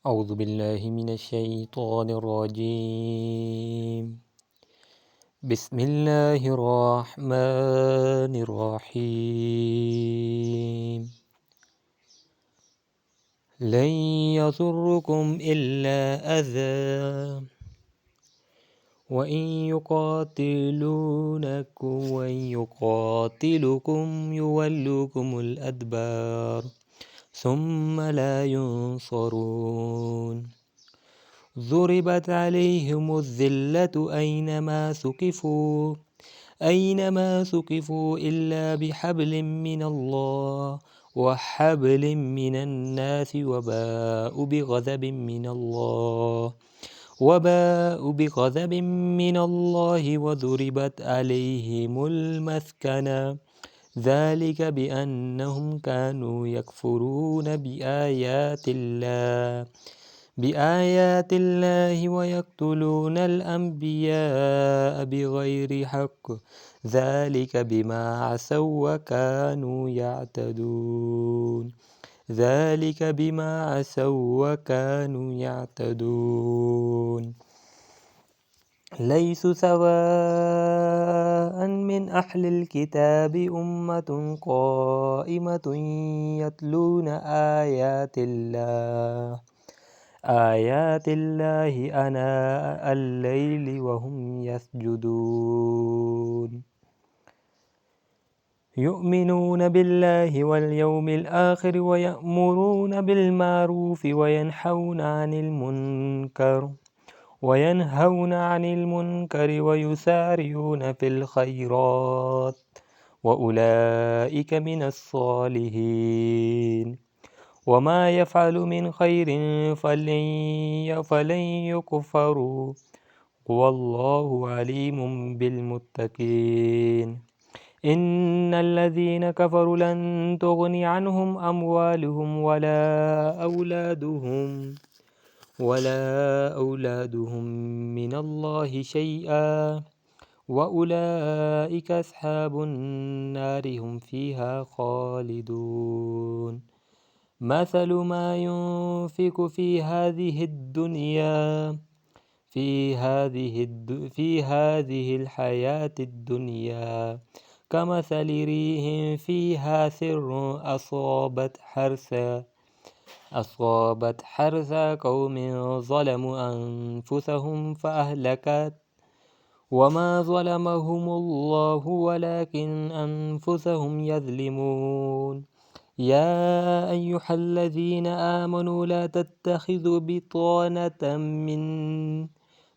أعوذ بالله من الشيطان الرجيم. بسم الله الرحمن الرحيم. لن يضركم إلا أذى وإن يقاتلوكم يولوكم الأدبار ثم لا ينصرون. ضربت عليهم الذلة أينما ثقفوا إلا بحبل من الله وحبل من الناس وباءوا بغضب من الله وضربت عليهم المسكنة ذلك بأنهم كانوا يكفرون بآيات الله ويقتلون الأنبياء بغير حق ذلك بما عصوا وكانوا يعتدون. ليسوا سواء من أهل الكتاب أمة قائمة يتلون آيات الله آناء الليل وهم يسجدون يؤمنون بالله واليوم الآخر ويأمرون بالمعروف وينهون عن المنكر ويسارعون في الخيرات وأولئك من الصالحين. وما يفعل من خير فلن يكفروا والله عليم بالمتقين. إن الذين كفروا لن تغني عنهم أموالهم ولا أولادهم من الله شيئا وأولئك أصحاب النار هم فيها خالدون. مثل ما ينفق في هذه الحياة الدنيا كمثل ريح فيها سر أصابت حرث قوم ظلموا أنفسهم فأهلكت وما ظلمهم الله ولكن أنفسهم يظلمون. يا أيها الذين آمنوا لا تتخذوا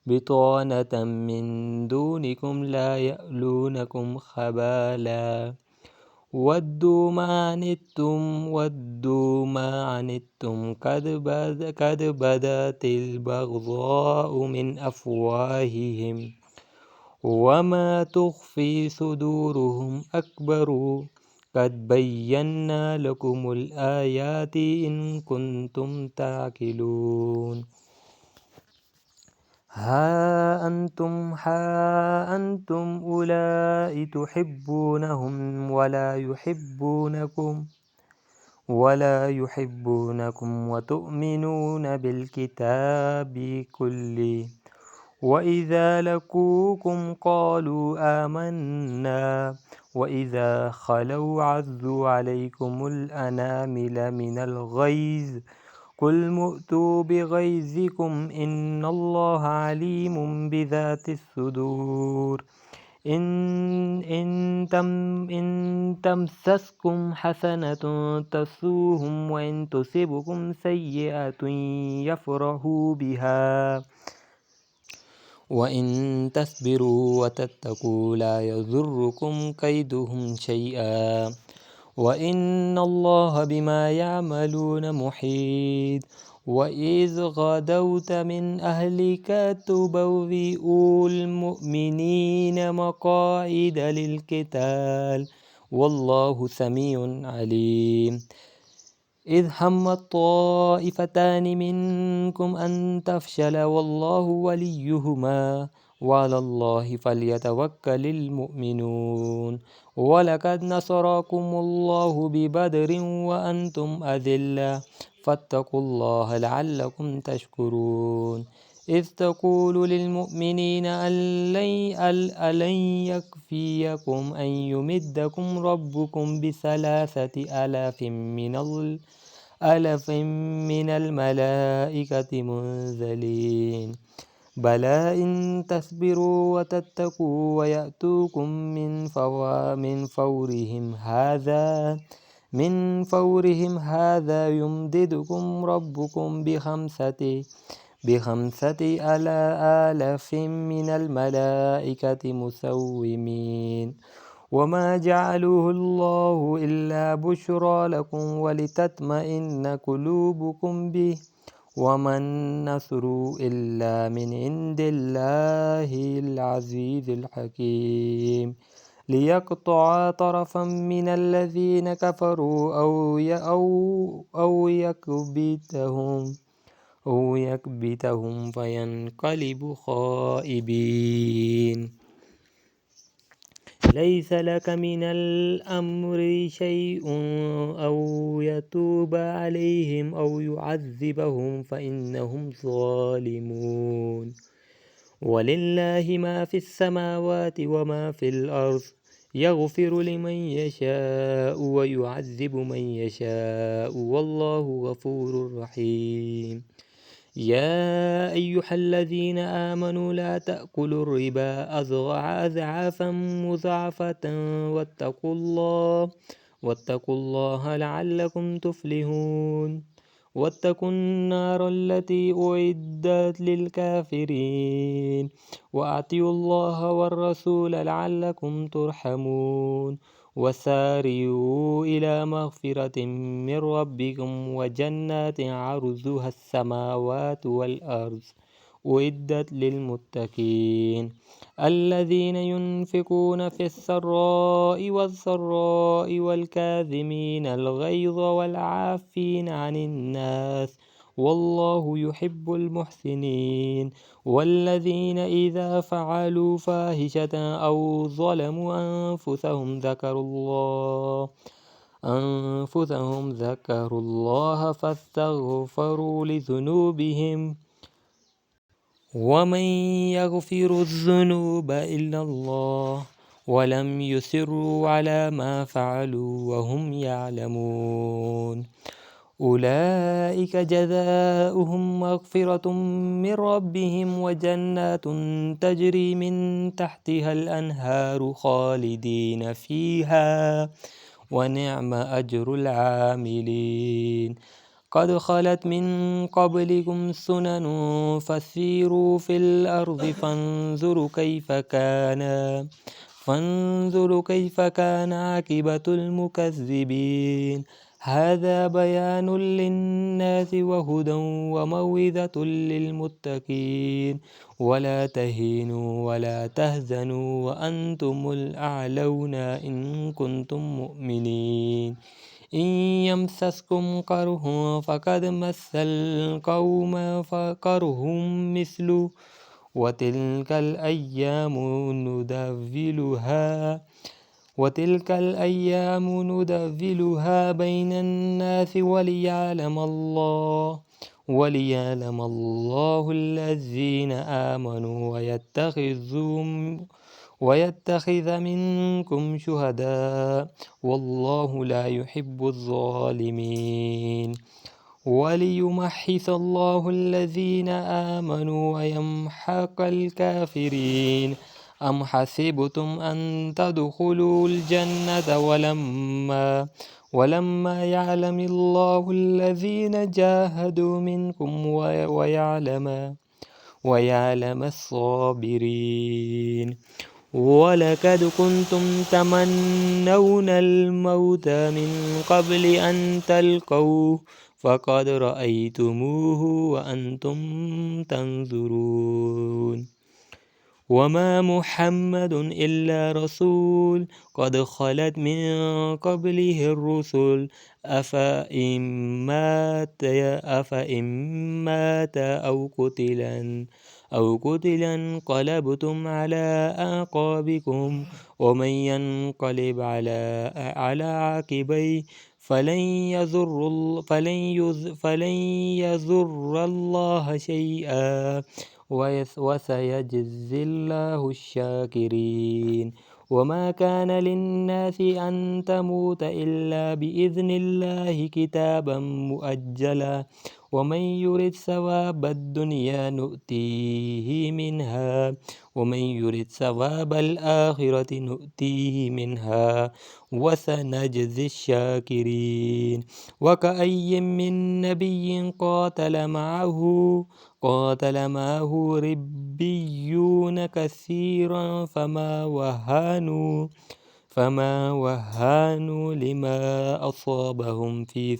بطانة من دونكم لا يألونكم خبالا ودوا ما عنتم قد بدت البغضاء من أفواههم وما تخفي صدورهم أكبر قد بينا لكم الآيات إن كنتم تعقلون. ها أنتم أولئك تحبونهم ولا يحبونكم وتؤمنون بالكتاب كله وإذا لقوكم قالوا آمنا وإذا خلوا عضوا عليكم الأنامل من الغيظ قل موتوا بغيظكم إن الله عليم بذات الصدور. إن تمسسكم حسنة تسوهم وإن تصبكم سيئة يفرحوا بها وإن تصبروا وتتقوا لا يضركم كيدهم شيئا وإن الله بما يعملون محيط. وإذ غدوت من أهلك تبوئ المؤمنين مقاعد للقتال والله سميع عليم. إذ هم الطائفتان منكم أن تفشلا والله وليهما وعلى الله فليتوكل المؤمنون ولقد نصركم الله ببدر وأنتم أذلة فاتقوا الله لعلكم تشكرون إذ تقول للمؤمنين ألن يكفيكم أن يمدكم ربكم ألف من الملائكة منزلين بلى إن تصبروا وتتقوا ويأتوكم من فورهم هذا يمددكم ربكم بخمسة آلاف من الملائكة مسومين وما جعله الله إلا بشرى لكم ولتطمئن قلوبكم به وما النصر إلا من عند الله العزيز الحكيم ليقطع طرفا من الذين كفروا أو يكبتهم فينقلبوا خائبين ليس لك من الأمر شيء أو يتوب عليهم أو يعذبهم فإنهم ظالمون ولله ما في السماوات وما في الأرض يغفر لمن يشاء ويعذب من يشاء والله غفور رحيم يا أيها الذين آمنوا لا تأكلوا الربا أضعافا مضاعفة واتقوا الله لعلكم تفلحون واتقوا النار التي أعدت للكافرين وأطيعوا الله والرسول لعلكم ترحمون وسارعوا إلى مغفرة من ربكم وجنات عرضها السماوات والأرض أعدت للمتقين الذين ينفقون في السراء والضراء والكاظمين الغيظ والعافين عن الناس والله يحب المحسنين والذين إذا فعلوا فاحشة أو ظلموا أنفسهم ذكروا الله فاستغفروا لذنوبهم ومن يغفر الذنوب إلا الله ولم يصروا على ما فعلوا وهم يعلمون أولئك جزاؤهم مغفرة من ربهم وجنات تجري من تحتها الأنهار خالدين فيها ونعم أجر العاملين قد خلت من قبلكم سنن فسيروا في الأرض فانظروا كيف كان عاقبة المكذبين هذا بيان للناس وهدى وموعظة للمتقين ولا تهينوا ولا تهزنوا وأنتم الأعلون إن كنتم مؤمنين إن يمسسكم كره فقد مس القوم فكره مثله وتلك الأيام نداولها بين الناس وليعلم الله الذين آمنوا ويتخذ منكم شهداء والله لا يحب الظالمين وليمحص الله الذين آمنوا ويمحق الكافرين أم حسبتم أن تدخلوا الجنة ولما يعلم الله الذين جاهدوا منكم ويعلم الصابرين ولقد كنتم تمنون الموت من قبل أن تلقوه فقد رأيتموه وأنتم تنظرون وما محمد إلا رسول قد خلت من قبله الرسل أفإن مات أو قتلا انقلبتم على أعقابكم ومن ينقلب على عاقبيه فلن يضر الله شيئا وسيجزي الله الشاكرين. وما كان للناس أن تموت إلا بإذن الله كتابا مؤجلا ومن يرد ثواب الدنيا نؤتيه منها ومن يرد ثواب الآخرة نؤتيه منها وسنجزي الشاكرين. وكأي من نبي قاتل معه ربيون كثيرا فما وهنوا لما أصابهم في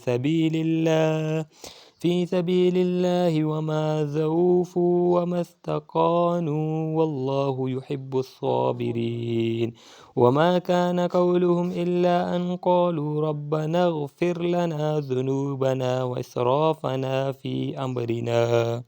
سبيل الله وما ضعفوا وما استكانوا والله يحب الصابرين. وما كان قولهم إلا أن قالوا ربنا اغفر لنا ذنوبنا وإسرافنا في أمرنا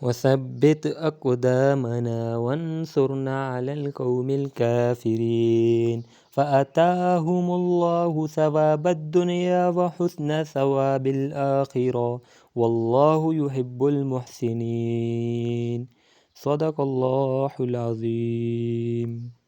وثبت أقدامنا وانصرنا على القوم الكافرين. فآتاهم الله ثواب الدنيا وحسن ثواب الآخرة والله يحب المحسنين. صدق الله العظيم.